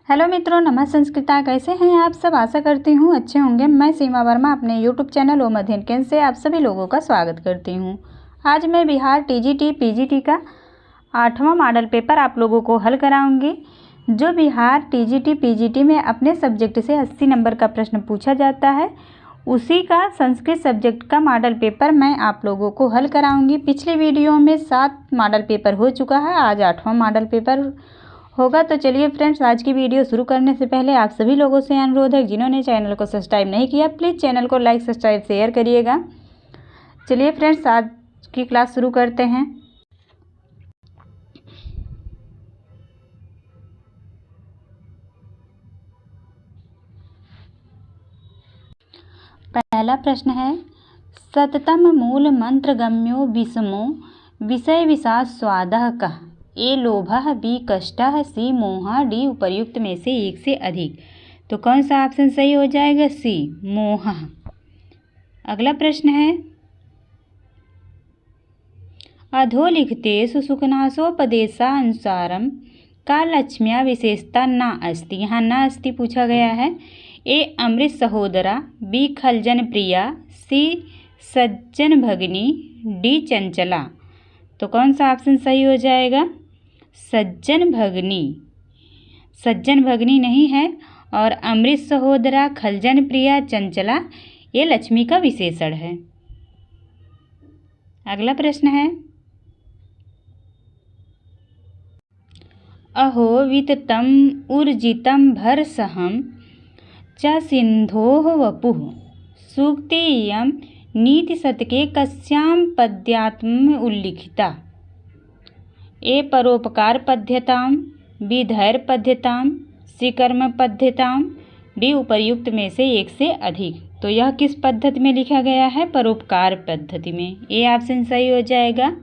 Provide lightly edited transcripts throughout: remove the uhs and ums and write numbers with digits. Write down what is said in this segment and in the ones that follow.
Hello मित्रों, नमः संस्कृता। कैसे हैं आप सब? आशा करती हूँ अच्छे होंगे। मैं सीमा वर्मा अपने यूट्यूब चैनल ओम अध्ययन केंद्र से आप सभी लोगों का स्वागत करती हूँ। आज मैं बिहार टीजीटी पीजीटी का 8वां मॉडल पेपर आप लोगों को हल कराऊंगी। जो बिहार टीजीटी पीजीटी में अपने सब्जेक्ट से 80 नंबर का प्रश्न पूछा जाता है, उसी का संस्कृत सब्जेक्ट का मॉडल पेपर मैं आप लोगों को हल कराऊंगी। पिछली वीडियो में 7 मॉडल पेपर हो चुका है, आज 8वां मॉडल पेपर होगा। तो चलिए फ्रेंड्स, आज की वीडियो शुरू करने से पहले आप सभी लोगों से अनुरोध है, जिन्होंने चैनल को सब्सक्राइब नहीं किया प्लीज़ चैनल को लाइक सब्सक्राइब शेयर करिएगा। चलिए फ्रेंड्स, आज की क्लास शुरू करते हैं। पहला प्रश्न है, सततम मूल मंत्र गम्यो विषमो विषय विषाद स्वादः कः? ए लोभः, बी कष्टः, सी मोहः, डी उपर्युक्त में से एक से अधिक। तो कौन सा ऑप्शन सही हो जाएगा? सी मोहः। अगला प्रश्न है, अधोलिखितेषु सुखनाशोपदेशानुसारं का लक्ष्म्या विशेषता न अस्ति? यहाँ न अस्ति पूछा गया है। ए अमृत सहोदरा, बी खलजन प्रिया, सी सज्जन भगिनी, डी चंचला। तो कौन सा ऑप्शन सही हो जाएगा? सज्जन भगिनी। सज्जन भगिनी नहीं है, और अमृत सहोदरा, खलजन प्रिया, चंचला ये लक्ष्मी का विशेषण है। अगला प्रश्न है, अहो विततम ऊर्जितम भरसहम च सिंधोः वपुः सूक्तेयं नीतिशतके कस्यां पद्यात्म उल्लिखिता? ए परोपकार पद्यताम, बी धैर्य पद्यताम, सी कर्म पद्यताम, डी उपर्युक्त में से एक से अधिक। तो यह किस पद्धति में लिखा गया है? परोपकार पद्धति में। ए ऑप्शन सही हो जाएगा।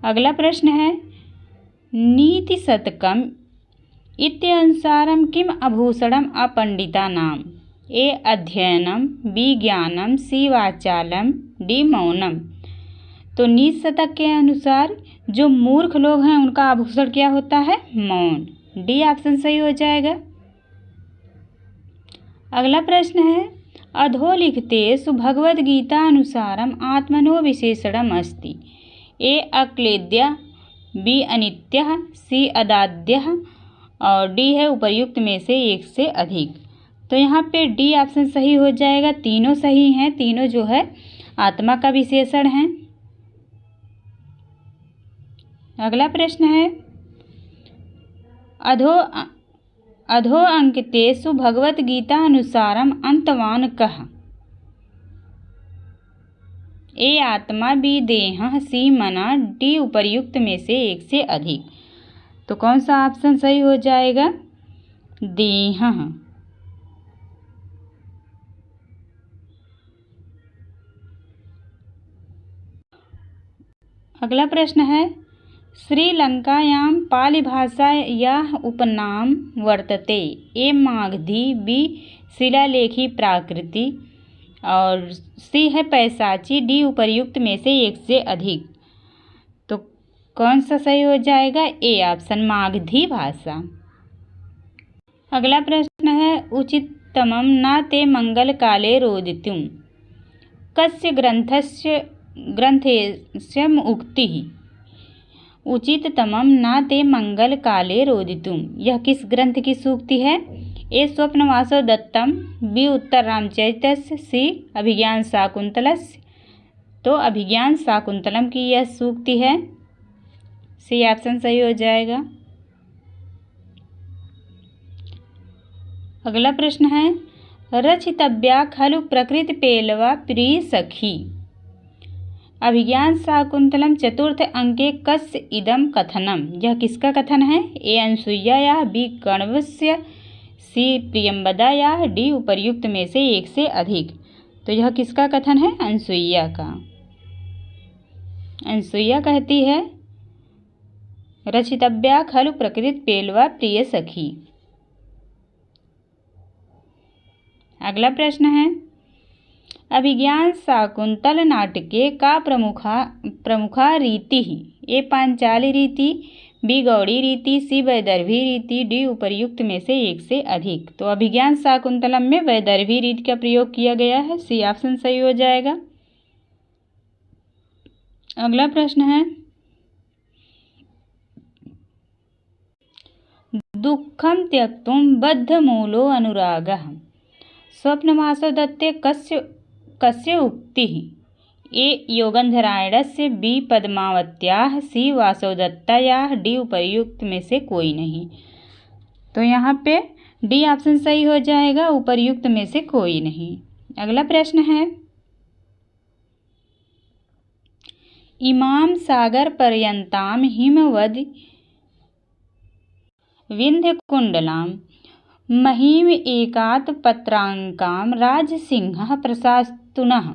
अगला प्रश्न है, नीति शतकम इत्यनुसारम किम आभूषणम अपंडितानाम? ए अध्ययनम, बी ज्ञानम, सी वाचालम, डी मौनम। तो नीति शतक के अनुसार जो मूर्ख लोग हैं उनका आभूषण क्या होता है? मौन। डी ऑप्शन सही हो जाएगा। अगला प्रश्न है, अधोलिखितेषु भगवद गीता अनुसारम आत्मनो विशेषणम अस्ति? ए अक्लेद्य, बी अनित्यः, सी अदाद्यः, और डी है उपर्युक्त में से एक से अधिक। तो यहाँ पे डी ऑप्शन सही हो जाएगा। तीनों सही हैं, तीनों जो है आत्मा का विशेषण है। अगला प्रश्न है, अधो अंकितेषु भगवत गीता अनुसारम अंतवान कः? ए आत्मा, बी देहः, सी मना, डी उपर्युक्त में से एक से अधिक। तो कौन सा ऑप्शन सही हो जाएगा? देहः। अगला प्रश्न है, श्रीलंकायां पालिभाषायाः उपनाम वर्तते? ए मागधी, बी शिलालेखी प्राकृति, और सी है पैसाची, डी उपर्युक्त में से एक से अधिक। तो कौन सा सही हो जाएगा? ए ऑप्शन मागधी भाषा। अगला प्रश्न है, उचिततमं न ते मंगल काले रोदितुं कस्य ग्रंथस्य उक्तिः? उचिततमं न ते मंगल काले रोदितुं, यह किस ग्रंथ की सूक्ति है? ए स्वप्नवासव दत्तम, बी उत्तर रामचरितस्य, सी अभिज्ञान शाकुंतलस्य। तो अभिज्ञान शाकुंतलम की यह सूक्ति है। सी ऑप्शन सही हो जाएगा। अगला प्रश्न है, रचितव्या खलु प्रकृति पेलवा प्रिय सखी? अभिज्ञान शाकुंतलम चतुर्थ अंके कस्य इदम कथनम, यह किसका कथन है? ए अनसुईया या बी कण्वस्य, सी प्रियंवदा या डी उपर्युक्त में से एक से अधिक। तो यह किसका कथन है? अनसुईया का। अनसुईया कहती है, रचितव्या खलु प्रकृति पेलवा प्रिय सखी। अगला प्रश्न है, अभिज्ञान शाकुंतल नाटके का प्रमुखा रीति? ए पांचाली रीति, बी गौड़ी रीति, सी वैदर्भी रीति, डी उपर्युक्त में से एक से अधिक। तो अभिज्ञान शाकुंतलम में वैदर्भी रीति का प्रयोग किया गया है, सी ऑप्शन सही हो जाएगा। अगला प्रश्न है, दुःखं त्यक्तुं बद्धमूलो अनुरागः स्वप्नवासो दत्ते कस्य उक्तिः। ए योगंधरायणस्य, बी पद्मावत्याः, सी वासवदत्तायाः, डी उपर्युक्त में से कोई नहीं। तो यहाँ पे डी ऑप्शन सही हो जाएगा, उपर्युक्त में से कोई नहीं। अगला प्रश्न है, इमां सागर पर्यन्तां हिमवद विन्ध्यकुण्डलां महीम एकात् पत्राङ्कां राजसिंहः प्रशास्तुनः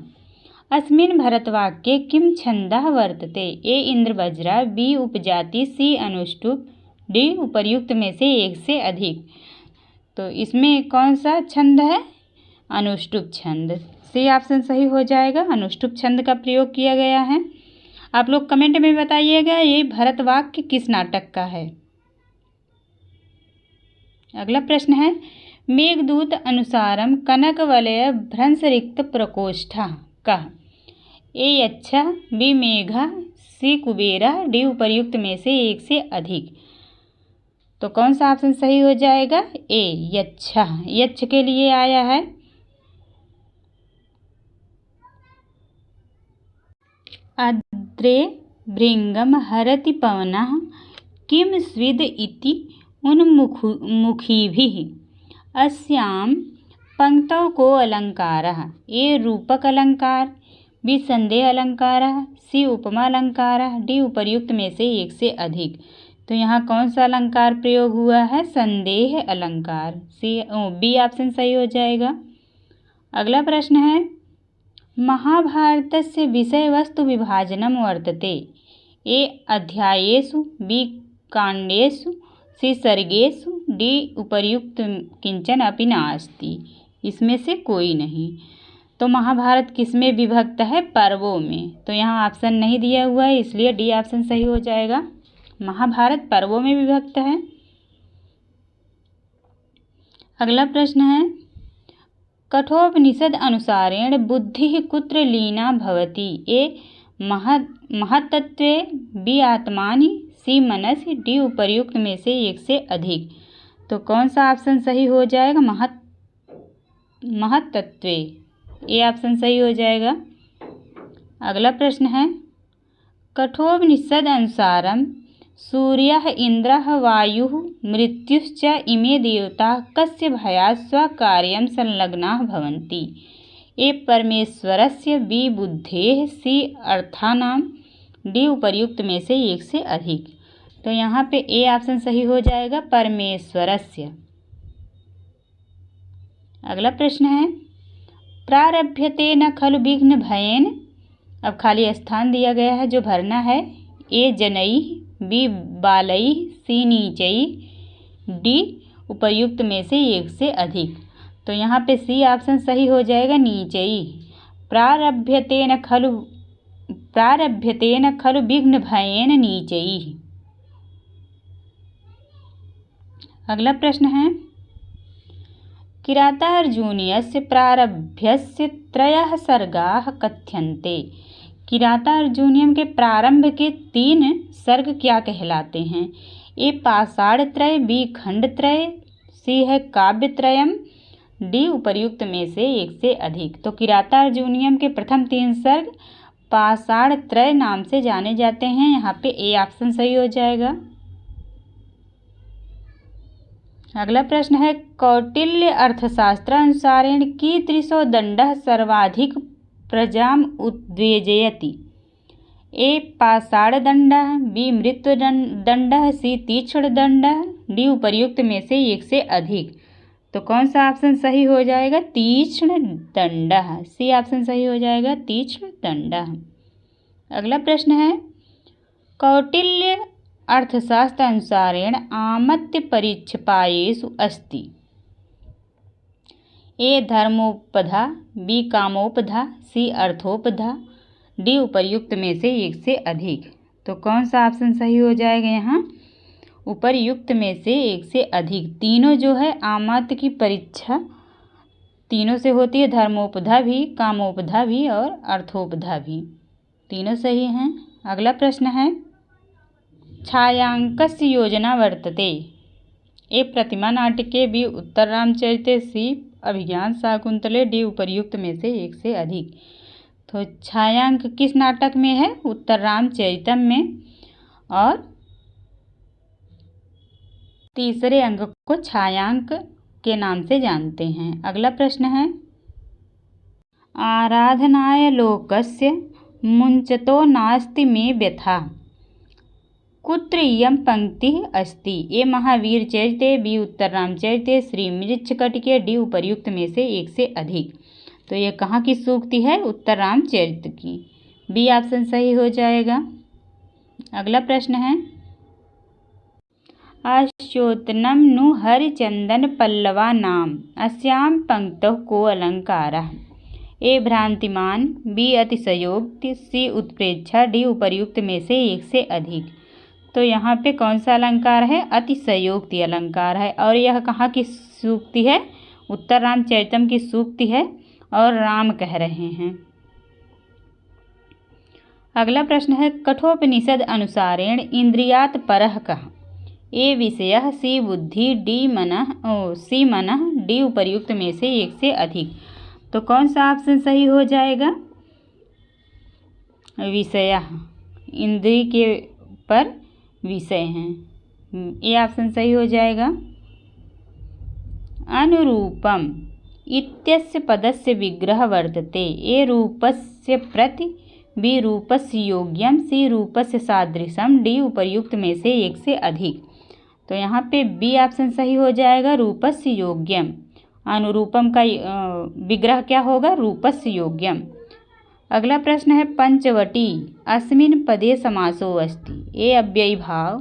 अस्मिन् भरतवाक्ये किं छन्दः वर्तते। ए इंद्रवज्रा, बी उपजाति, सी अनुष्टुप, डी उपर्युक्त में से एक से अधिक। तो इसमें कौन सा छंद है? अनुष्टुप छंद। सी ऑप्शन सही हो जाएगा, अनुष्टुप छंद का प्रयोग किया गया है। आप लोग कमेंट में बताइएगा ये भरतवाक्य किस नाटक का है। अगला प्रश्न है, मेघदूत अनुसारम कनकवलय भ्रंशरिक्त प्रकोष्ठः कः। ए यच्छा, बी मेघा, सी कुबेरा, डी उपर्युक्त में से एक से अधिक। तो कौन सा ऑप्शन सही हो जाएगा? ए यच्छा। यच्छ के लिए आया है। आद्रे भृंगम हरति पवनः किम स्विद इति उन्मुखीभिः अस्यां पंक्तौ को अलंकारः। ए रूपक अलंकार, बी संदेह अलंकारः, सी उपमा अलंकारः, डी उपर्युक्त में से एक से अधिक। तो यहाँ कौन सा अलंकार प्रयोग हुआ है? संदेह अलंकार। बी ऑप्शन सही हो जाएगा। अगला प्रश्न है, महाभारतस्य विषय वस्तु विभाजनम वर्तते। ए अध्यायेषु, बी कांडेषु, सी सर्गेषु, डी उपर्युक्त किंचन अपि नास्ति। इसमें से कोई नहीं। तो महाभारत किसमें विभक्त है? पर्वों में। तो यहाँ ऑप्शन नहीं दिया हुआ है, इसलिए डी ऑप्शन सही हो जाएगा। महाभारत पर्वों में विभक्त है। अगला प्रश्न है, कठोपनिषद अनुसारेण बुद्धिः कुत्र लीना भवति। ए महत्तत्वे, बी आत्मानि, सी मनसि, डी उपर्युक्त में से एक से अधिक। तो कौन सा ऑप्शन सही हो जाएगा? महत्तत्वे। ए ऑप्शन सही हो जाएगा। अगला प्रश्न है, कठोपनिषद अनुसारम सूर्यः इंद्रः वायुः मृत्युश्च इमे देवताः कस्य भयात् स्वकार्यं संलग्नाः भवन्ति। ए परमेश्वरस्य, बी बुद्धेः, सी अर्थानां, डी उपर्युक्त में से एक से अधिक। तो यहाँ पे ए ऑप्शन सही हो जाएगा, परमेश्वरस्य। अगला प्रश्न है, प्रारभ्यते न खलु विघ्न भयेन। अब खाली स्थान दिया गया है जो भरना है। ए जनैः, बी बालैः, सी नीचैः, डी उपर्युक्त में से एक से अधिक। तो यहाँ पे सी ऑप्शन सही हो जाएगा, नीचैः। प्रारभ्यते न खलु विघ्न भयेन नीचैः। अगला प्रश्न है, किरातार्जुनीयस्य प्रारभ्यस्य त्रयः सर्गाः कथ्यन्ते। किरातार्जुनीयम के प्रारंभ के 3 सर्ग क्या कहलाते हैं? ए पाषाणत्रय, बी खंडत्रय, सी है काव्यत्रयम, डी उपर्युक्त में से एक से अधिक। तो किरातार्जुनीयम के प्रथम 3 सर्ग पाषाणत्रय नाम से जाने जाते हैं। यहाँ पे ए ऑप्शन सही हो जाएगा। अगला प्रश्न है, कौटिल्य अर्थशास्त्र अनुसारेण कीदृशो दंडः सर्वाधिक प्रजाम उद्वेजयति। ए पाषाणदंडः, बी मृत्युदंडः, सी तीक्ष्णदंडः, डी उपर्युक्त में से एक से अधिक। तो कौन सा ऑप्शन सही हो जाएगा? तीक्ष्णदंडः। सी ऑप्शन सही हो जाएगा, तीक्ष्णदंडः। अगला प्रश्न है, कौटिल्य अर्थशास्त्र अनुसारेण आमत्य परिच्छपायेषु अस्ति। ए धर्मोपधा, बी कामोपधा, सी अर्थोपधा, डी उपर्युक्त में से एक से अधिक। तो कौन सा ऑप्शन सही हो जाएगा? यहाँ उपर्युक्त में से एक से अधिक। तीनों जो है आमात्य की परीक्षा तीनों से होती है, धर्मोपधा भी, कामोपधा भी और अर्थोपधा भी, तीनों सही हैं। अगला प्रश्न है छायांकस्य योजना वर्तते। ए प्रतिमा नाटिके, बी उत्तर रामचरिते, सी अभिज्ञान शाकुंतले, डी उपर्युक्त में से एक से अधिक। तो छायांक किस नाटक में है? उत्तर रामचरितम में। और तीसरे अंक को छायांक के नाम से जानते हैं। अगला प्रश्न है आराधनाय लोकस्य मुञ्चतो नास्ति मे व्यथा, कुत्र इयं पंक्तिः अस्ति? ए महावीर चरिते, बी उत्तर रामचरिते, श्री मृच्छकटिके, डी उपर्युक्त में से एक से अधिक। तो ये कहाँ की सूक्ति है? उत्तर रामचरित की। बी ऑप्शन सही हो जाएगा। अगला प्रश्न है अश्योतनम नु हरिचंदन पल्लवा नाम अस्याम पंक्तौ को अलंकारः? ए भ्रांतिमान, बी अतिशयोक्ति, सी उत्प्रेक्षा, डी उपर्युक्त में से एक से अधिक। तो यहाँ पे कौन सा अलंकार है? अतिशयोक्ति अलंकार है। और यह कहाँ की सूक्ति है? उत्तर रामचरितम की सूक्ति है और राम कह रहे हैं। अगला प्रश्न है कठोपनिषद अनुसारेण इंद्रियात परः कः? ए विषयः, सी बुद्धि, डी मनः, सी मनः, डी उपर्युक्त में से एक से अधिक। तो कौन सा ऑप्शन सही हो जाएगा? विषय, इंद्रिय के पर विषय हैं, ये ऑप्शन सही हो जाएगा। अनुरूपम इत्यस्य पदस्य विग्रह वर्तते। ए रूपस्य प्रति, बी रूपस्य योग्यम, सी रूपस्य सादृशम, डी उपर्युक्त में से एक से अधिक। तो यहाँ पे बी ऑप्शन सही हो जाएगा, रूपस्य योग्यम। अनुरूपम का विग्रह क्या होगा? रूपस्य योग्यम। अगला प्रश्न है पंचवटी अस्मिन् पदे समासो अस्ति। ए अव्ययी भाव,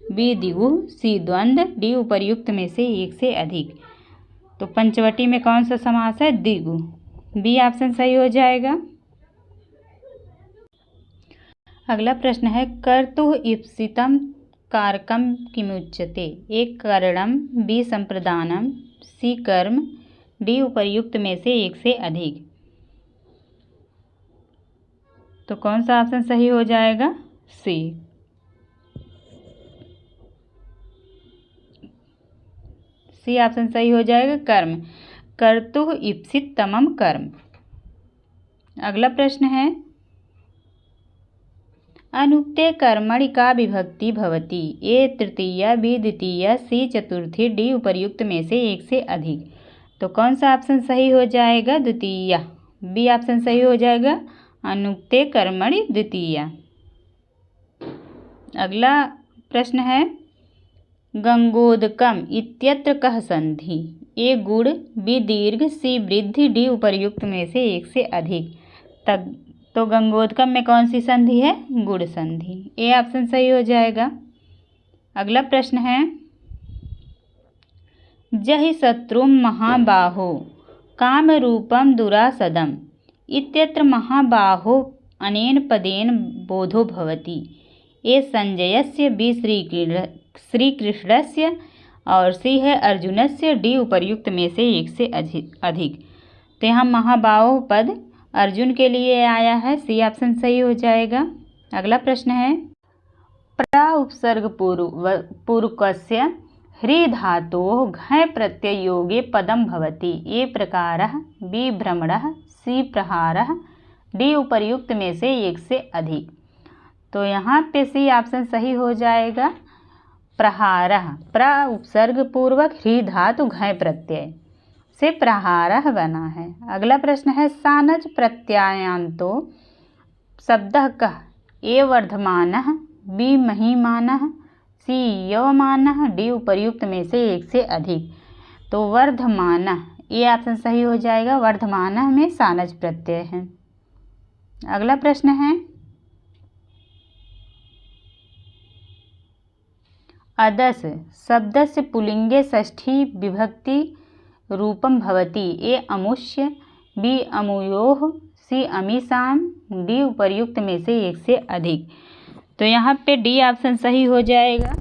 बी द्विगु, सी द्वंद्व, डी उपर्युक्त में से एक से अधिक। तो पंचवटी में कौन सा समास है? द्विगु। बी ऑप्शन सही हो जाएगा। अगला प्रश्न है कर्तुः ईप्सितं कारकम किमुच्यते। ए करणम, बी संप्रदानम, सी कर्म, डी उपर्युक्त में से एक से अधिक। तो कौन सा ऑप्शन सही हो जाएगा? सी। सी ऑप्शन सही हो जाएगा, कर्म। कर्तुः ईप्सित तमम कर्म। अगला प्रश्न है अनुक्ते कर्मणि का विभक्ति भवति। ए तृतीया, बी द्वितीया, सी चतुर्थी, डी उपर्युक्त में से एक से अधिक। तो कौन सा ऑप्शन सही हो जाएगा? द्वितीया। बी ऑप्शन सही हो जाएगा, अनुक्ते कर्मणि द्वितीया। अगला प्रश्न है गंगोदकम इत्यत्र कः संधि। ए गुड़, बी दीर्घ, सी वृद्धि, डी उपर्युक्त में से एक से अधिक। तब तो गंगोदकम में कौन सी संधि है? गुड़ संधि। ए ऑप्शन सही हो जाएगा। अगला प्रश्न है जहि शत्रुम महाबाहो काम रूपम दुरासदम इत्यत्र महाबाहो अनेन पदेन बोधो भवति। ए संजयस्य, बी श्रीकृष्णस्य और सी है अर्जुनस्य, डी उपर्युक्त में से एक से अधिक। तो यहाँ महाबाहो पद अर्जुन के लिए आया है, सी ऑप्शन सही हो जाएगा। अगला प्रश्न है प्रा उपसर्ग पूर्वकस्य ह्री धातोः घञ् प्रत्यय योगे पदम भवति। ए प्रकारः, बी भ्रमणः, सी प्रहारः, डी उपर्युक्त में से एक से अधिक। तो यहाँ पे सी ऑप्शन सही हो जाएगा, प्रहारः। प्र उपसर्ग पूर्वक ह्री धातु घञ् प्रत्यय से प्रहारः बना है। अगला प्रश्न है सानज प्रत्यायांतो शब्दः कः। ए वर्धमानः, बी महीमानः, सी यवमानः, डी उपर्युक्त में से एक से अधिक। तो वर्धमानः, ये ऑप्शन सही हो जाएगा, वर्धमानः में सानज प्रत्यय है। अगला प्रश्न है अदस शब्दस्य पुल्लिंगे षष्ठी विभक्ति रूपम भवति। ए अमुष्य, बी अमुयोः, सी अमीषाम, डी उपर्युक्त में से एक से अधिक। तो यहाँ पे डी ऑप्शन सही हो जाएगा।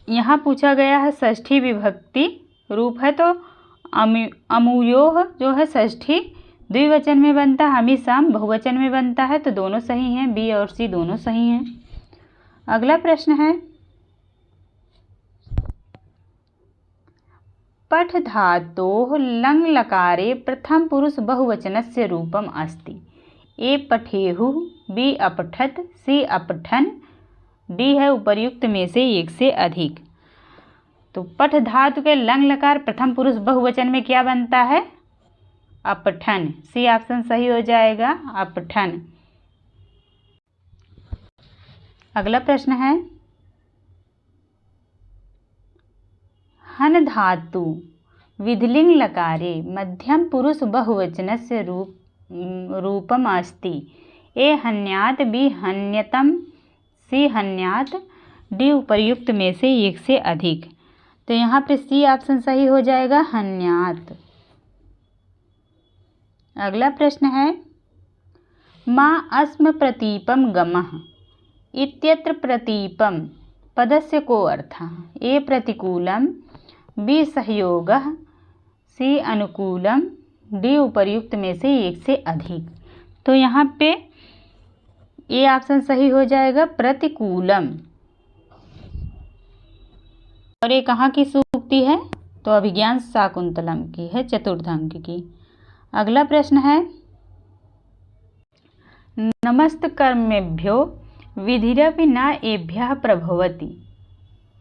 यहाँ पूछा गया है षष्ठी विभक्ति रूप है, तो अमूयोः जो है षष्ठी द्विवचन में बनता है, हमीशाम बहुवचन में बनता है, तो दोनों सही हैं, बी और सी दोनों सही हैं। अगला प्रश्न है पठ धातोः लङ् लकारे प्रथम पुरुष बहुवचनस्य रूपम् अस्ति। ए पठेयुः, बी अपठत, सी अपठन, डी है उपर्युक्त में से एक से अधिक। तो पठ धातु के लंग लकार प्रथम पुरुष बहुवचन में क्या बनता है? अपठन। सी ऑप्शन सही हो जाएगा, अपठन। अगला प्रश्न है हन धातु विधिलिंग लकारे मध्यम पुरुष बहुवचनस्य रूपम अस्ति। ए हन्यात, बी हन्यतम, सी हन्यात, डी उपर्युक्त में से एक से अधिक। तो यहाँ पे सी ऑप्शन सही हो जाएगा, हन्यात। अगला प्रश्न है मा अस्म प्रतीपम गमः इत्यत्र प्रतीपम पदस्य को अर्थः। ए प्रतिकूलम, बी सहयोगः, सी अनुकूलम, डी उपर्युक्त में से एक से अधिक। तो यहाँ पे ए ऑप्शन सही हो जाएगा, प्रतिकूलम। और ये कहाँ की सूक्ति है? तो अभिज्ञान शाकुंतलम की है, चतुर्थ अंक की। अगला प्रश्न है नमस्तकर्मेभ्यो विधिरपि न एभ्यः प्रभवति।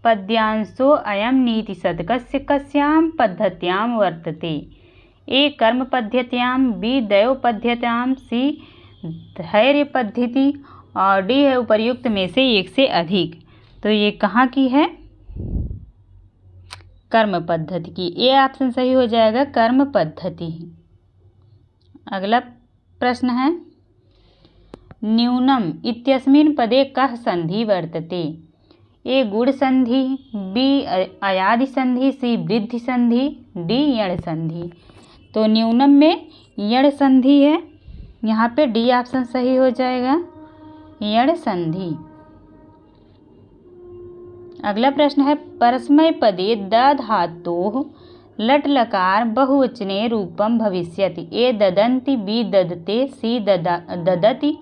पद्यांशो अयं नीतिशतकस्य कस्यां पद्धत्यां वर्तते। ए कर्म पद्धत्यां, बी दैव पद्धत्यां, सी धैर्य पद्धति, और डी है उपर्युक्त में से एक से अधिक। तो ये कहाँ की है? कर्म पद्धति की। ए ऑप्शन सही हो जाएगा, कर्म पद्धति। अगला प्रश्न है न्यूनम इत्यस्मिन् पदे कः संधि वर्तते। ए गुण संधि, बी अयादि संधि, सी वृद्धि संधि, डी यण संधि। तो न्यूनम में यण संधि है, यहाँ पे डी ऑप्शन सही हो जाएगा, यण संधि। अगला प्रश्न है परस्मै पदे द धातोः लट लकार बहुवचने रूपम भविष्यति। ए ददन्ति, बी ददते, सी ददति,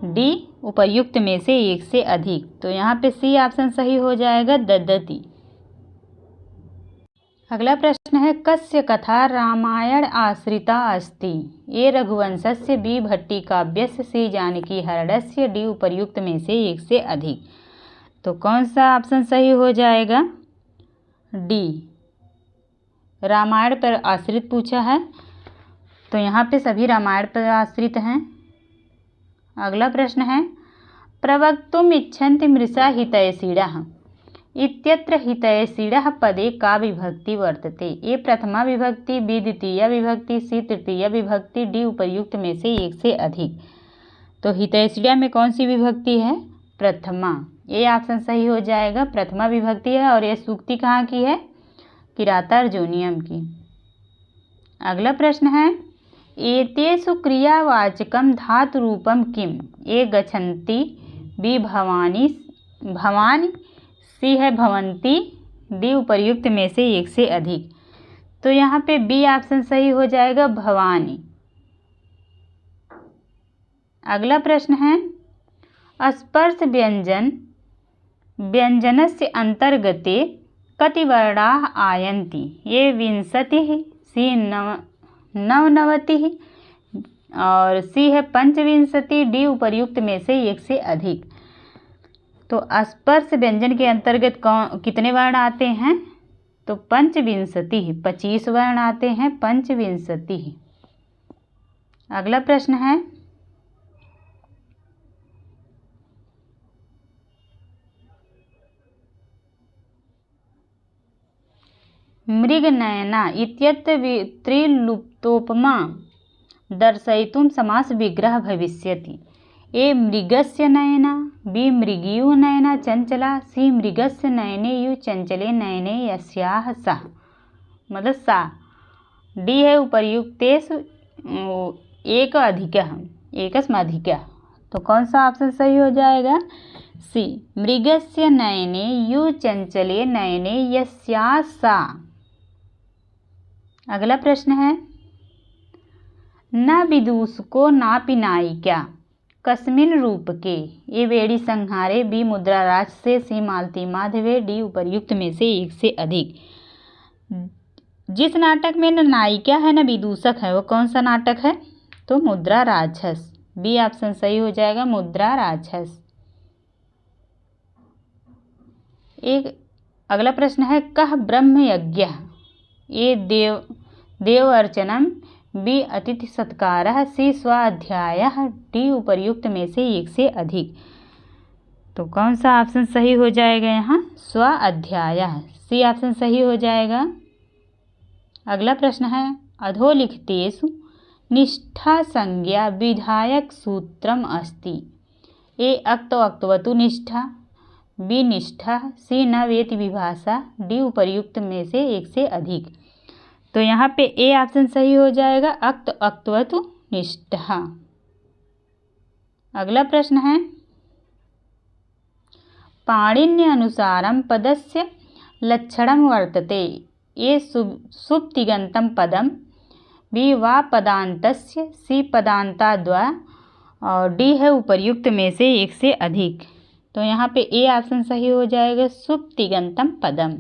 डी उपर्युक्त में से एक से अधिक। तो यहाँ पे सी ऑप्शन सही हो जाएगा, ददति। अगला प्रश्न है कस्य कथा रामायण आश्रिता अस्ति। ए रघुवंशस्य, बी भट्टिकाव्यस्य, सी जानकीहरणस्य, डी उपर्युक्त में से एक से अधिक। तो कौन सा ऑप्शन सही हो जाएगा? डी, रामायण पर आश्रित पूछा है, तो यहाँ पे सभी रामायण पर आश्रित हैं। अगला प्रश्न है प्रवक्तुम् इच्छन्ति मृषा हितैषिणः इत्यत्र हितैषिणः पदे का विभक्ति वर्तते। ए प्रथमा विभक्ति, बी द्वितीया विभक्ति, सी तृतीया विभक्ति, डी उपर्युक्त में से एक से अधिक। तो हितैषिणा में कौन सी विभक्ति है? प्रथमा। ये ऑप्शन सही हो जाएगा, प्रथमा विभक्ति है। और ये सूक्ति कहाँ की है? किरातार्जुनीयम की। अगला प्रश्न है एतेषु क्रियावाचकम धातु रूपम किम। ए गच्छन्ति, बी भवानी, सी है भवन्ति, डी उपर्युक्त में से एक से अधिक। तो यहाँ पे बी ऑप्शन सही हो जाएगा, भवानी। अगला प्रश्न है स्पर्श व्यंजनस्य अंतर्गते कति वर्णाः आयन्ति। ये 20, सी 99 और सी है 25, डी उपर्युक्त में से एक से अधिक। तो स्पर्श व्यंजन के अंतर्गत कितने वर्ण आते हैं? तो 25, 25 वर्ण आते हैं, 25। अगला प्रश्न है मृगनयना इत्यत्र त्रिलुप्तोपमा दर्शयितुं समास विग्रह भविष्यति। ए मृगस्य नयना, बी मृगीयो नयना चंचला, सी मृगस्य नयने यु चंचले नयने यस्याः सा, मतलब सा, डी है उपर्युक्तेषु एक अधिकः, एकस्म अधिकः। तो कौन सा ऑप्शन सही हो जाएगा? सी मृगस्य नयने यु चंचले नयने यस्या सा। अगला प्रश्न है न विदूषको नापि नायिका कस्मिन् रूपके। ए वेड़ी संहारे, बी मुद्रा राजसे, सी मालती माधवे, डी उपर्युक्त में से एक से अधिक। जिस नाटक में न नायिका है न विदूषक है वो कौन सा नाटक है? तो मुद्रा राक्षस। बी ऑप्शन सही हो जाएगा, मुद्रा राक्षस। एक अगला प्रश्न है कह ब्रह्म यज्ञ। ए देव अर्चनम, बी अतिथि सत्कारः, सी स्वाध्यायः, डी उपर्युक्त में से एक से अधिक। तो कौन सा ऑप्शन सही हो जाएगा यहाँ? स्वाध्यायः, सी ऑप्शन सही हो जाएगा। अगला प्रश्न है अधोलिखितेषु निष्ठा संज्ञा विधायक सूत्रम अस्ति। ए अक्तो अक्तवतु निष्ठा, बी निष्ठा, सी न वेति विभाषा, डी उपर्युक्त में से एक से अधिक। तो यहाँ पे ए ऑप्शन सही हो जाएगा, अक्त अक्तवतु निष्ठा। अगला प्रश्न है पाणिन्य अनुसारम पदस्य लक्षणम वर्तते। ए सुप्तिगंतम पदम, बी वा पदांतस्य, सी पदांताद्वा, और डी है उपर्युक्त में से एक से अधिक। तो यहाँ पे ए ऑप्शन सही हो जाएगा, सुप्तिगंतम पदम।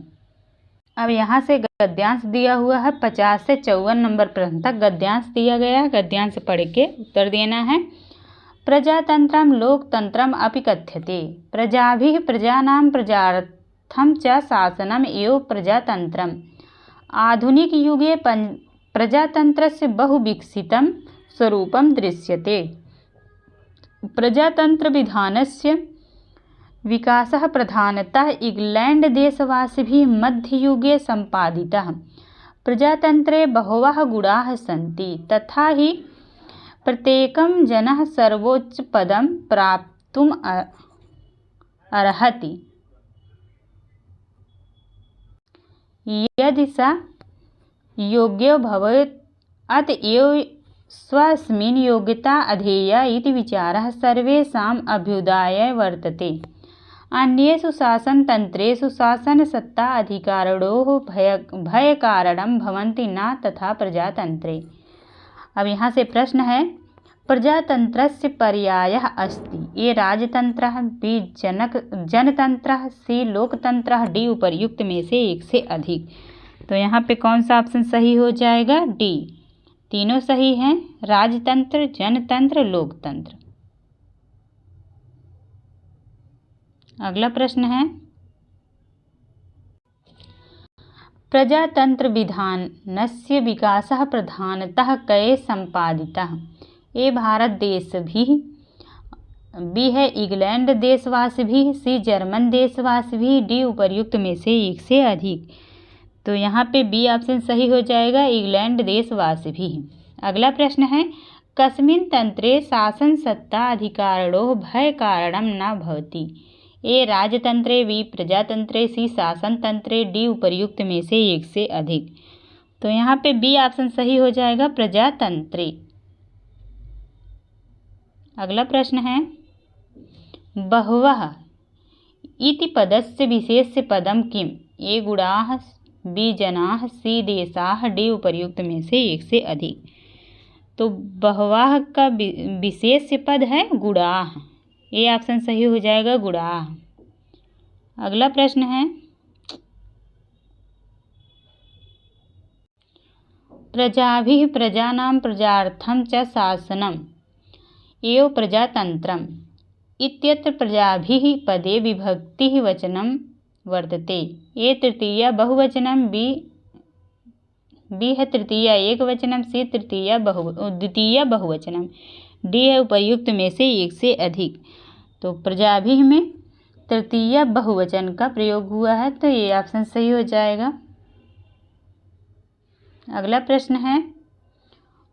अब यहाँ से गद्यांश दिया हुआ है 50 से 54 नंबर प्रश्न तक गद्यांश दिया गया है। गद्यांश पढ़ के उत्तर देना है। प्रजातंत्रम लोकतंत्रम अपि कथ्यते। प्रजाभिः प्रजानां प्रजार्थं च शासनम् एव प्रजातंत्रम्। आधुनिक युगे प्रजातंत्रस्य बहुविकसितं स्वरूपं दृश्यते। प्रजातंत्र विधानस्य विकासः प्रधानतः इंग्लैंड देशवासिभिः मध्ययुगे सम्पादितः। प्रजातंत्रे बहवः गुणाः सन्ति, तथा हि प्रत्येकं जनः सर्वोच्चपदं प्राप्तुम् अर्हति यदि स योग्यो भवेत्। अतएव स्वस्मिन् योग्यता अधेया इति विचारः सर्वेषाम् अभ्युदयाय वर्तते। अन्येषु शासनतन्त्रेषु शासनसत्ता अधिकारिणोः भयकारणं भवन्ति न तथा प्रजातन्त्रे। अब यहाँ से प्रश्न है प्रजातन्त्रस्य पर्यायः अस्ति। ए राजतन्त्रः, बी जनतन्त्रः, सी लोकतंत्रः, डी उपर्युक्त में से एक से अधिक। तो यहाँ पे कौन सा ऑप्शन सही हो जाएगा? डी। तीनों सही हैं, राजतंत्र, जनतंत्र, लोकतंत्र। अगला प्रश्न है प्रजातंत्र विधानस्य विकासः प्रधानतः कै सम्पादितः। ए भारत देशभिः, बी है इंग्लैंड देशवासिभिः, सी जर्मन देशवासिभिः, डी उपर्युक्त में से एक से अधिक। तो यहाँ पे बी ऑप्शन सही हो जाएगा, इंग्लैंड देशवासिभिः। अगला प्रश्न है कस्मिन् तंत्रे शासन सत्ता अधिकारिणोः भय कारणं न भवति। ए राजतंत्रे, बी प्रजातंत्रे, सी शासन तंत्रे, डी उपर्युक्त में से एक से अधिक। तो यहाँ पे बी ऑप्शन सही हो जाएगा, प्रजातंत्रे। अगला प्रश्न है बहवः इति पदस्य विशेष्य पदम किम। ए गुणाः, बी जनाः, सी देशाः, डी उपर्युक्त में से एक से अधिक। तो बहवः का विशेष्य पद है गुणाः। ये ऑप्शन सही हो जाएगा, गुणाः। अगला प्रश्न है प्रजाभिः प्रजानां प्रजार्थं च शासनम् एव प्रजातन्त्रम्। इत्यत्र प्रजाभिः पदे विभक्तिः वचनं वर्तते। ए तृतीया बहुवचनं, बी है तृतीया एकवचनं, सी द्वितीया बहुवचनं, डी है उपर्युक्त में से एक से अधिक। तो प्रजाभिः में तृतीया बहुवचन का प्रयोग हुआ है, तो ये ऑप्शन सही हो जाएगा। अगला प्रश्न है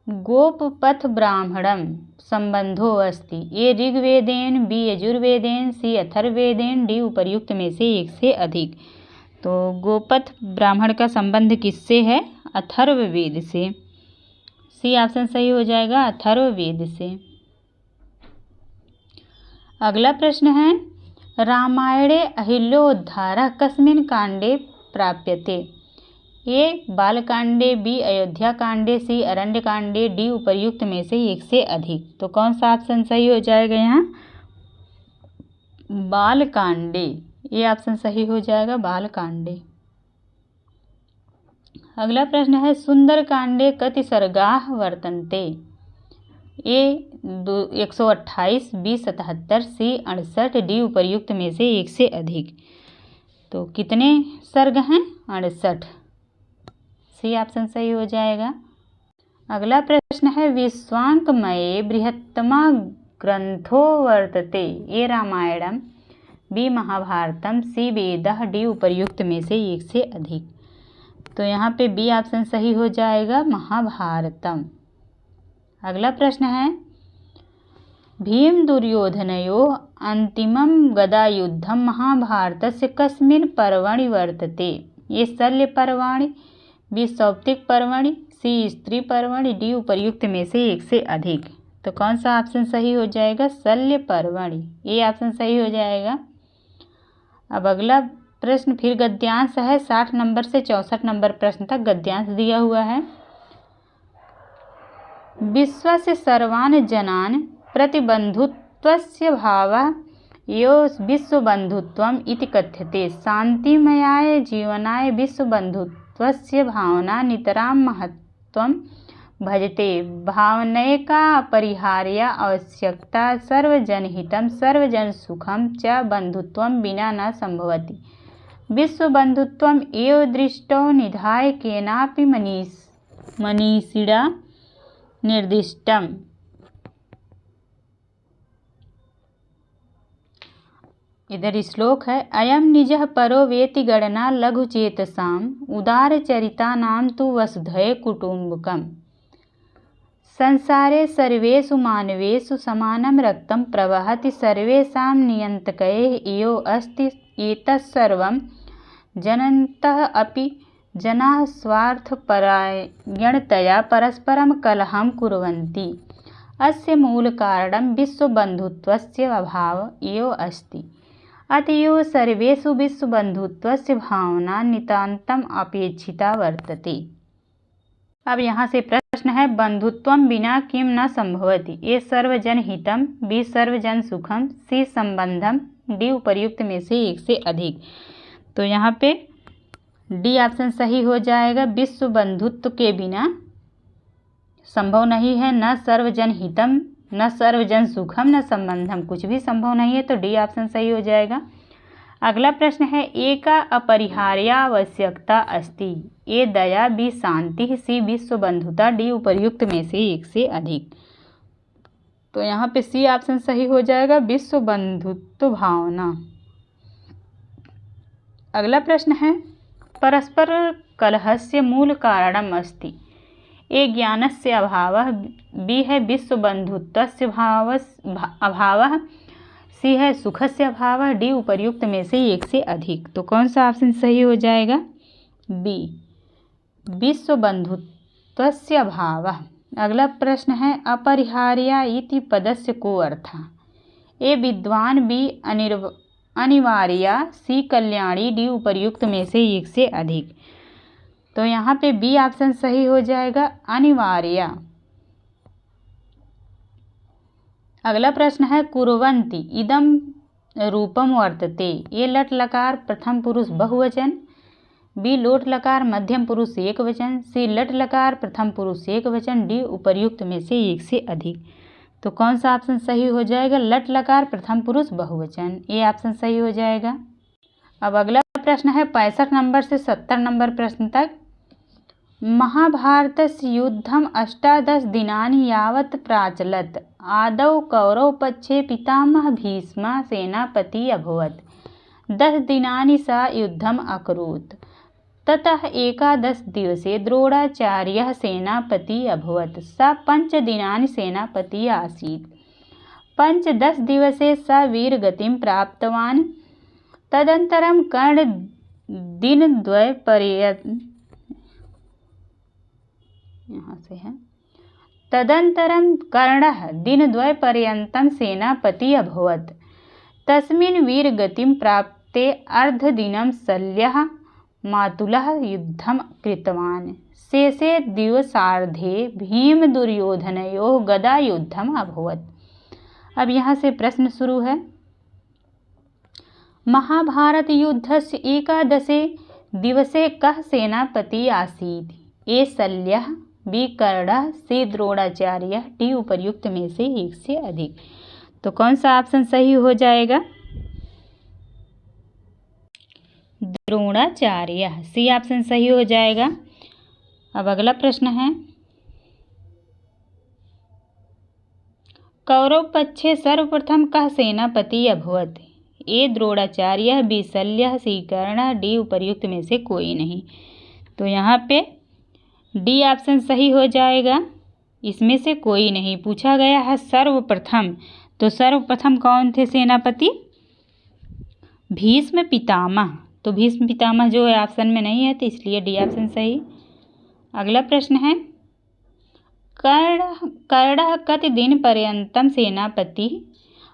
गोपपथ ब्राह्मणम संबंधो अस्ति। ए ऋग्वेदेन, बी यजुर्वेदेन, सी अथर्ववेदेन, डी उपर्युक्त में से एक से अधिक। तो गोपथ ब्राह्मण का संबंध किससे है? अथर्ववेद से। सी ऑप्शन सही हो जाएगा, अथर्ववेद से। अगला प्रश्न है रामायणे अहिल्योद्धारः कस्मिन् काण्डे प्राप्यते? ए बालकांडे, बी अयोध्याकांडे, सी अरण्यकांडे, डी उपर्युक्त में से एक से अधिक। तो कौन सा ऑप्शन सही हो जाएगा यहाँ? बालकांडे, ये ऑप्शन सही हो जाएगा, बालकांडे। अगला प्रश्न है सुंदरकांडे कति सर्गाः वर्तन्ते? ए 128, बी 77, सी 68, डी उपर्युक्त में से एक से अधिक। तो कितने सर्ग हैं? 68। सी ऑप्शन सही हो जाएगा। अगला प्रश्न है विश्वांकमये बृहत्तमा ग्रंथो वर्तते? ए रामायणम, बी महाभारतम, सी वेदः, डी उपर्युक्त में से एक से अधिक। तो यहाँ पे बी ऑप्शन सही हो जाएगा, महाभारतम। अगला प्रश्न है भीम दुर्योधनयोः अन्तिमं गदायुद्धं महाभारतस्य कस्मिन् पर्वणि वर्तते? ये शल्य पर्वाणि, बी सौप्तिक पर्वणि, सी स्त्री पर्वणि, डी उपर्युक्त में से एक से अधिक। तो कौन सा ऑप्शन सही हो जाएगा? शल्य पर्वणि, ये ऑप्शन सही हो जाएगा। अब अगला प्रश्न फिर गद्यांश है, 60 नंबर से 64 नंबर प्रश्न तक गद्यांश दिया हुआ है। विश्वस्य सर्वान् जनान् प्रतिबन्धुत्वस्य भावः यो विश्वबन्धुत्वम् इति कथ्यते। शान्तिमयाय जीवनाय विश्वबन्धुत्वस्य भावना नितरां महत्त्वं भजते। भावनैका अपरिहार्या आवश्यकता सर्वजनहितं सर्वजनसुखं च बन्धुत्वं विना न सम्भवति। विश्वबन्धुत्वम् एव दृष्टौ निधाय केनापि मनीषिणा निर्दिष्टम्। इधर श्लोक है अयम निजः परो वेति गणना लघुचेतसाम् उदारचरितानां तु वसुधैव कुटुम्बकम्। संसारे सर्वेषु मानवेषु समानं रक्तं प्रवहति सर्वेषां नियन्त्रकैः यो अस्ति। एतत्सर्वं जनन्तः अपि जनाः स्वार्थपरायणतया परस्परं कलहं कुर्वन्ति। अस्य मूलकारणं विश्वबन्धुत्वस्य अभावः एव अस्ति। अतएव सर्वेषु विश्वबन्धुत्वस्य भावना नितान्तम् अपेक्षिता वर्तते। अब यहाँ से प्रश्न है बंधुत्वं विना किं न संभवति? ए सर्वजनहितं, बी सर्वजनसुखम, सी संबंधम, डी उपर्युक्त में से एक से अधिक। तो यहाँ पे डी ऑप्शन सही हो जाएगा। विश्व बंधुत्व के बिना संभव नहीं है, न सर्वजन हितम, न सर्वजन सुखम, न संबंधम, कुछ भी संभव नहीं है। तो डी ऑप्शन सही हो जाएगा। अगला प्रश्न है एका अपरिहार्या आवश्यकता अस्ति। ए दया, बी शांति, सी विश्व बंधुता, डी उपर्युक्त में से एक से अधिक। तो यहाँ पे सी ऑप्शन सही हो जाएगा, विश्व बंधुत्व भावना। अगला प्रश्न है परस्पर कलहस्य मूल कारणम् अस्ति। ए ज्ञानस्य अभावः, बी है विश्व बंधुत्वस्य अभावः, सी है सुखस्य अभावः, डी उपर्युक्त में से एक से अधिक। तो कौन सा ऑप्शन सही हो जाएगा? बी विश्व बंधुत्वस्य अभावः। अगला प्रश्न है अपरिहार्या इति पदस्य को अर्थः। ए विद्वान, बी अनिवार्या, सी कल्याणी, डी उपर्युक्त में से एक से अधिक। तो यहाँ पे बी ऑप्शन सही हो जाएगा, अनिवार्या। अगला प्रश्न है कुर्वन्ति इदं रूपम वर्तते। ए लट लकार प्रथम पुरुष बहुवचन, बी लोट लकार मध्यम पुरुष एकवचन, सी लट लकार प्रथम पुरुष एकवचन, डी उपर्युक्त में से एक से अधिक। तो कौन सा ऑप्शन सही हो जाएगा? लट लकार प्रथम पुरुष बहुवचन, ये ऑप्शन सही हो जाएगा। अब अगला प्रश्न है 65 नंबर से 70 नंबर प्रश्न तक। महाभारतस्य युद्धम 18 दिनानि यावत् प्राचलत्। आदौ कौरवपक्षे पितामह भीष्मः सेनापति अभवत्। 10 दिनानि सा युद्धम् अकरोत्। ततः 11 दिवसे द्रोणाचार्यः सेनापति अभवत्। स 5 दिनानि सेनापति आसीत्। 5-10 दिवसे स वीरगतिं प्राप्तवान्। तदनन्तरं कर्ण दिनद्वयपर्यन्तं तदनन्तरं कर्णः दिनद्वयपर्यन्तं सेनापति अभवत्। तस्मिन् वीरगतिं प्राप्ते अर्धदिनं शल्यः मातुलः युद्धं कृतवान्। शेषे दिवसार्धे भीमदुर्योधनयोः गदायुद्धम् अभवत्। अब यहाँ से प्रश्न शुरू है। महाभारत युद्धस्य एकादशे दिवसे कः सेनापति आसीत्? ए शल्यः, बी कर्णः, सी द्रोणाचार्यः, डी उपर्युक्त में से एक से अधिक। तो कौन सा ऑप्शन सही हो जाएगा? द्रोणाचार्य, सी ऑप्शन सही हो जाएगा। अब अगला प्रश्न है, कौरव पक्षे सर्वप्रथम कः सेनापति अभवत्? ए द्रोणाचार्य, बी शल्यः, सी कर्णः, डी उपर्युक्त में से कोई नहीं। तो यहाँ पे डी ऑप्शन सही हो जाएगा, इसमें से कोई नहीं। पूछा गया है सर्वप्रथम, तो सर्वप्रथम कौन थे सेनापति? भीष्म पितामह। तो भीष्म पितामह जो है ऑप्शन में नहीं है, तो इसलिए डी ऑप्शन सही। अगला प्रश्न है, कर्णः कति दिन पर्यंतम सेनापति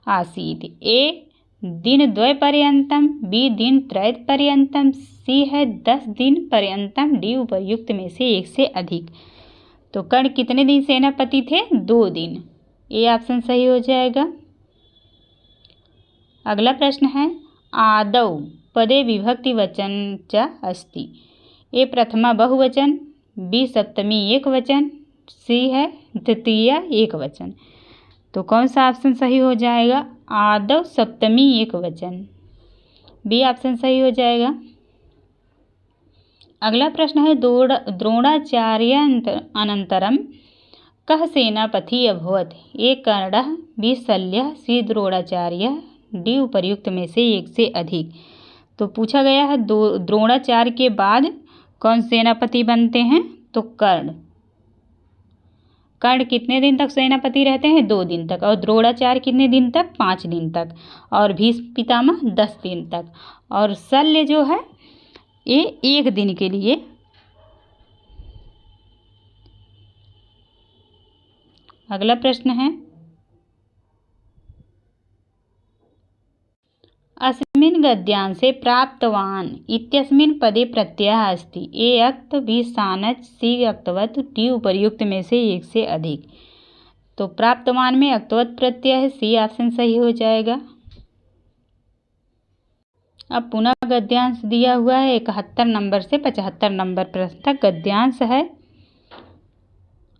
आसीत्? ए दिनद्वय पर्यंतम, बी दिनत्रय पर्यंतम, सी है 10 दिन पर्यंतम, डी उपर्युक्त में से एक से अधिक। तो कर्ण कितने दिन सेनापति थे? 2 दिन। ए ऑप्शन सही हो जाएगा। अगला प्रश्न है, आदौ पदे विभक्ति वचन च अस्ति? ए प्रथमा बहुवचन, बी सप्तमी एकवचन, सी है तृतीया एकवचन। तो कौन सा ऑप्शन सही हो जाएगा? आदौ सप्तमी एकवचन, बी ऑप्शन सही हो जाएगा। अगला प्रश्न है, द्रोणाचार्य अनंतरम कः सेनापति अभवत्? ए कर्णः, बी शल्यः, सी द्रोणाचार्य, डी उपर्युक्त में से एक से अधिक। तो पूछा गया है द्रोणाचार्य के बाद कौन सेनापति बनते हैं? तो कर्ण। कर्ण कितने दिन तक सेनापति रहते हैं? 2 दिन तक। और द्रोणाचार्य कितने दिन तक? 5 दिन तक। और भीष्म पितामह 10 दिन तक। और शल्य जो है ये 1 दिन के लिए। अगला प्रश्न है, अस्मिन् गद्यांशे प्राप्तवान् इत्यस्मिन् पदे प्रत्ययः अस्ति? ए अक्त, बी सानच, सी अक्तवत्, डी उपर्युक्त में से एक से अधिक। तो प्राप्तवान में अक्तवत् प्रत्यय है, सी ऑप्शन सही हो जाएगा। अब पुनः गद्यांश दिया हुआ है 71 नंबर से 75 नंबर प्रश्न तक। गद्यांश है,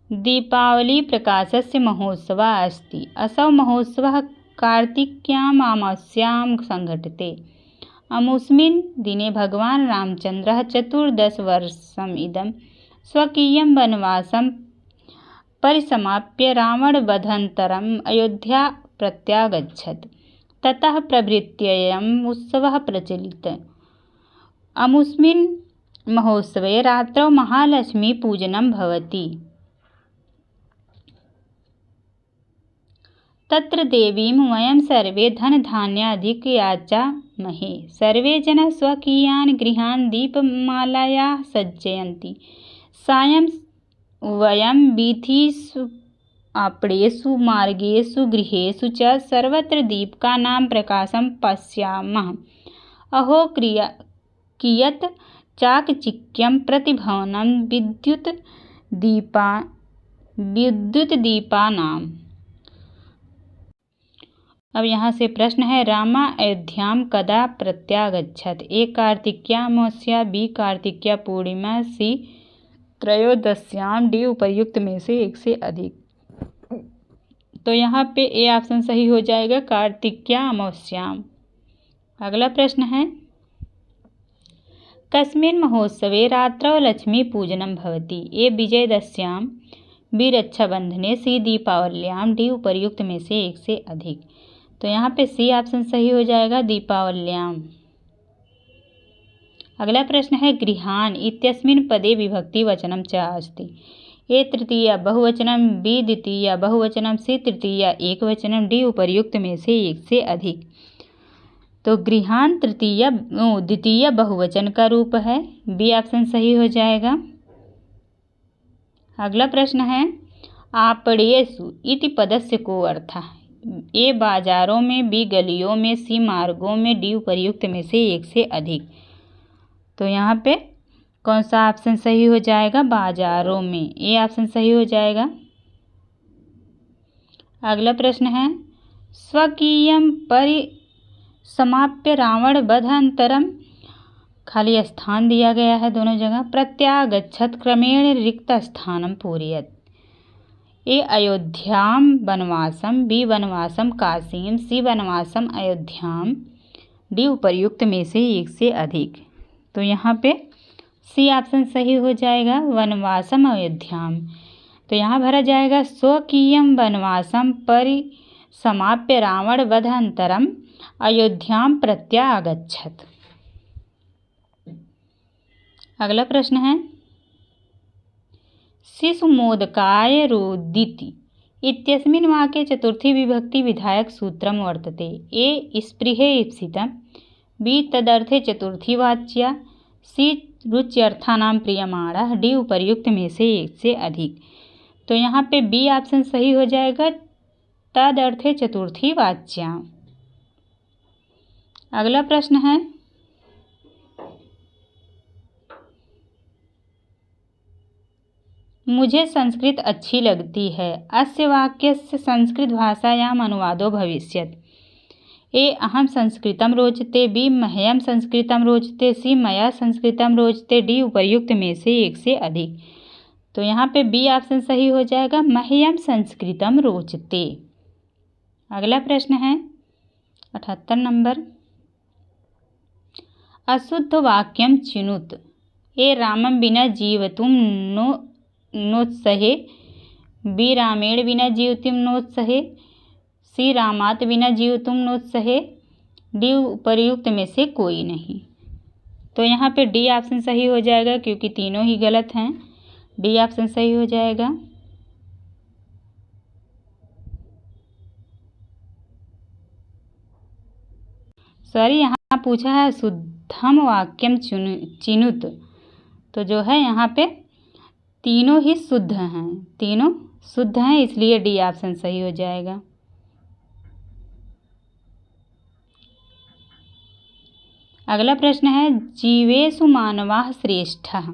दीपावली प्रकाशस्य महोत्सवः अस्ति। असौ महोत्सवः कार्तिक्याम् अमावास्यां संघट्यते। अमुस्मिन् दिने भगवान् रामचन्द्रः 14 वर्षम् इदं स्वकीयं वनवासं परिसमाप्य रावणवधानन्तरम् अयोध्या प्रत्यागच्छत्। ततः प्रभृत्ययम् उत्सवः प्रचलितः। अमुस्मिन् महोत्सवे रात्रौ महालक्ष्मीपूजनं भवति। तत्र देवीं वयं सर्वे धनधान्याधिकयाचामहे। सर्वे जनाः स्वकीयान् गृहान् दीपमालयाः सज्जयन्ति। सायं वयं वीथीषु, आपणेषु, मार्गेषु, गृहेषु च सर्वत्र दीपकानां प्रकाशं पश्यामः। अहो कियत् चाकचिक्यं प्रतिभवनं विद्युद्दीपानाम्। अब यहाँ से प्रश्न है, रामा अयोध्यां कदा प्रत्यागच्छत्? ए कार्तिक्यामावस्या, बी कार्तिक्या पूर्णिमा, सी त्रयोदश्याम, डी उपर्युक्त में से एक से अधिक। तो यहाँ पे ए ऑप्शन सही हो जाएगा, कार्तिक्या अमावस्याम। अगला प्रश्न है, कस्मिन् महोत्सवे रात्रौ लक्ष्मी पूजनं भवति? ए विजयदश्याम, बी रक्षाबंधने, सी दीपावल्याम, डी उपर्युक्त में से एक से अधिक। तो यहाँ पे सी ऑप्शन सही हो जाएगा, दीपावल्याम। अगला प्रश्न है, गृहान् इत्यस्मिन् पदे विभक्ति वचनं च अस्ति? ए तृतीया बहुवचनं, बी द्वितीया बहुवचनं, सी तृतीया एकवचनं, डी उपर्युक्त में से एक से अधिक। तो गृहान् द्वितीय बहुवचन का रूप है, बी ऑप्शन सही हो जाएगा। अगला प्रश्न है, आपणेषु इति पदस्य को अर्थः? ए बाजारों में, बी गलियों में, सी मार्गों में, डी उपर्युक्त में से एक से अधिक। तो यहाँ पे कौन सा ऑप्शन सही हो जाएगा? बाजारों में, ए ऑप्शन सही हो जाएगा। अगला प्रश्न है स्वकीयम परिसमाप्य रावण वधांतरम, खाली स्थान दिया गया है दोनों जगह, प्रत्यागच्छत क्रमेण रिक्त स्थानम पूरयत। ए अयोध्याम वनवासम, बी वनवासम काशीम, सी वनवासम अयोध्याम, डी उपर्युक्त में से एक से अधिक। तो यहाँ पे सी ऑप्शन सही हो जाएगा, वनवासम अयोध्याम। तो यहाँ भरा जाएगा स्वकीयम वनवासम परिसमाप्य रावण वधांतरम अयोध्याम प्रत्यागच्छत। अगला प्रश्न है शिशुमोदकाय रोदिति इत्यस्मिन् वाक्ये चतुर्थी विभक्ति विधायक सूत्रम वर्तते। ए स्पृहे ईप्सितम्, बी तदर्थे चतुर्थी वाच्या, सी रुच्यर्थानां प्रियमाणः, डी उपर्युक्त में से एक से अधिक। तो यहाँ पे बी ऑप्शन सही हो जाएगा, तदर्थे चतुर्थी वाच्या। अगला प्रश्न है मुझे संस्कृत अच्छी लगती है, अस्य वाक्यस्य संस्कृत भाषायाम् अनुवादो भविष्यति। ए अहं संस्कृतं रोचते, बी मह्यं संस्कृतं रोचते, सी मया संस्कृतं रोचते, डी उपर्युक्त में से एक से अधिक। तो यहाँ पे बी ऑप्शन सही हो जाएगा, मह्यं संस्कृतं रोचते। अगला प्रश्न है 78 नंबर, अशुद्ध वाक्यम चिनुत। ए रामं विना जीवितुं नोत्सहे, बी रामेण विना जीवितुं नोत्सहे, सी रामात् विना जीवितुं नोत्सहे, डी उपर्युक्त में से कोई नहीं। तो यहाँ पे डी ऑप्शन सही हो जाएगा क्योंकि तीनों ही गलत हैं। डी ऑप्शन सही हो जाएगा। सॉरी, यहाँ पूछा है शुद्धम वाक्यम चिनुत, तो जो है यहाँ पे तीनों ही शुद्ध हैं, तीनों शुद्ध हैं, इसलिए डी ऑप्शन सही हो जाएगा। अगला प्रश्न है जीवेषु मानवाः श्रेष्ठः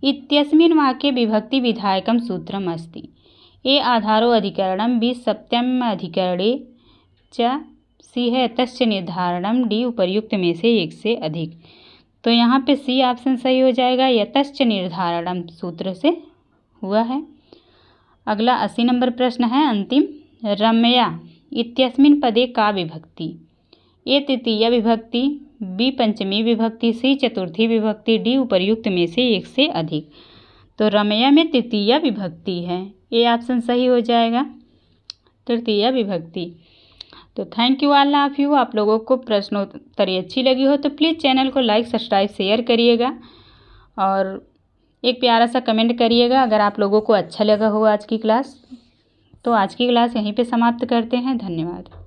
इत्यस्मिन् वाक्ये विभक्ति विधायकं सूत्रम् अस्ति। ए आधारो अधिकरणं, बी सप्तम अधिकरणे च, सी है तस्य निर्धारणम, डी उपर्युक्त में से एक से अधिक। तो यहाँ पे सी ऑप्शन सही हो जाएगा, यतश्च निर्धारणम सूत्र से हुआ है। अगला 80 नंबर प्रश्न है अंतिम, रमया इत्यस्मिन् पदे का विभक्ति। ए तृतीया विभक्ति, बी पंचमी विभक्ति, सी चतुर्थी विभक्ति, डी उपर्युक्त में से एक से अधिक। तो रमया में तृतीया विभक्ति है, ए ऑप्शन सही हो जाएगा, तृतीया विभक्ति। तो thank you all of you. आप लोगों को प्रश्नोत्तरी अच्छी लगी हो तो प्लीज़ चैनल को लाइक सब्सक्राइब शेयर करिएगा और एक प्यारा सा कमेंट करिएगा अगर आप लोगों को अच्छा लगा हो आज की क्लास। तो आज की क्लास यहीं पे समाप्त करते हैं। धन्यवाद।